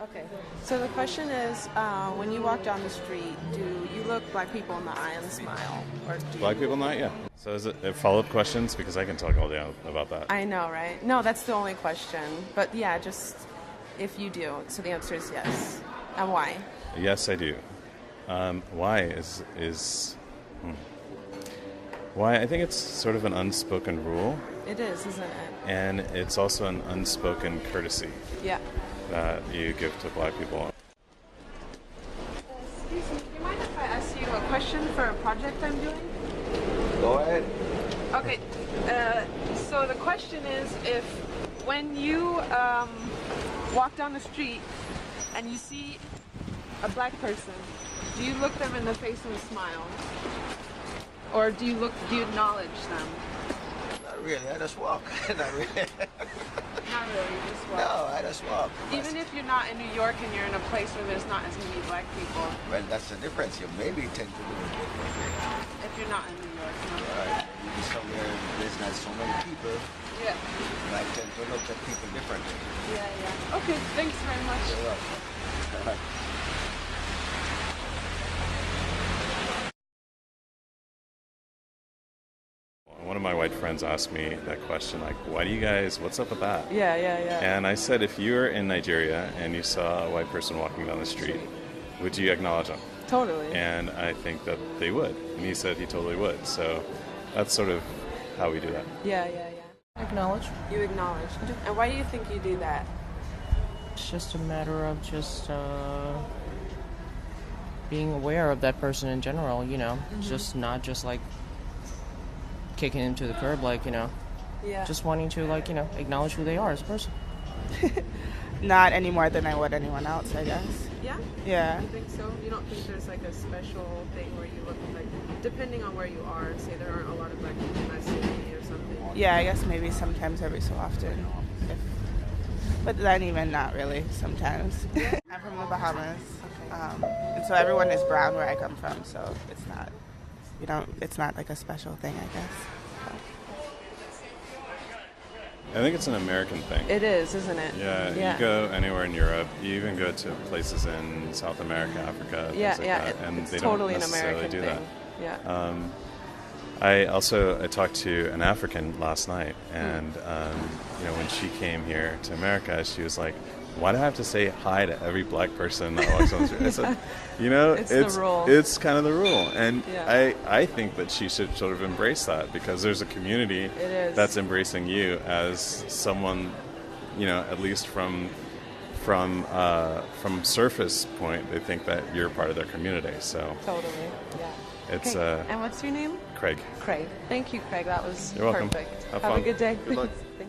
Okay. So the question is, when you walk down the street, do you look black people in the eye and smile, or do you? Black people not, yeah. So is it follow-up questions? Because I can talk all day about that. I know, right? No, that's the only question. But yeah, just if you do. So the answer is yes. And why? Yes, I do. Why why? I think it's sort of an unspoken rule, It is, isn't it? and it's also an unspoken courtesy Yeah. that you give to black people. Excuse me, do you mind if I ask you a question for a project I'm doing? Go ahead. Okay. So the question is, if when you walk down the street and you see a black person, do you look them in the face and smile? Or do you acknowledge them? Not really. I just walk. Not really. Not really, you just walk. No, I just walk. Even if you're not in New York and you're in a place where there's not as many black people, Well, that's the difference. You maybe tend to do it differently. if you're not in New York, you know? Right. You be somewhere there's not so many people. Yeah. And I tend to look at people differently. Yeah, yeah. Okay, thanks very much. You're welcome. One of my white friends asked me that question, like, why do you guys, what's up with that? Yeah, yeah, yeah. And I said, if you were in Nigeria and you saw a white person walking down the street, would you acknowledge them? Totally. And I think that they would. And he said he totally would. So that's sort of how we do that. Yeah, yeah, yeah. Acknowledge. You acknowledge. And why do you think you do that? It's just a matter of just being aware of that person in general, you know. Just not just like kicking him to the curb, like, you know, Yeah. just wanting to, like, you know, acknowledge who they are as a person. Not any more than I would anyone else, I guess. Yeah? Yeah. You think so? You don't think there's like a special thing where you look like, depending on where you are, say there aren't a lot of black people in that city or something? Yeah, I guess maybe sometimes every so often. But then even not really sometimes. I'm from the Bahamas. And so everyone is brown where I come from, so it's not like a special thing, I guess. I think it's an American thing. It is, isn't it? Yeah, you go anywhere in Europe. You even go to places in South America, Africa, Yeah, things like yeah. that, and It's they totally don't an necessarily American do thing. that. Yeah. I talked to an African last night, and when she came here to America, she was like, "Why do I have to say hi to every black person that walks on the street?" I said, It's the rule. It's kind of the rule, and Yeah. I think that she should sort of embrace that, because there's a community is. that's embracing you as someone, at least from surface point, they think that you're part of their community. So Totally. Yeah. it's Okay. And what's your name? Craig. Craig. Thank you, Craig. That was You're welcome. perfect. Have Have a fun. good day. Good luck. Thanks.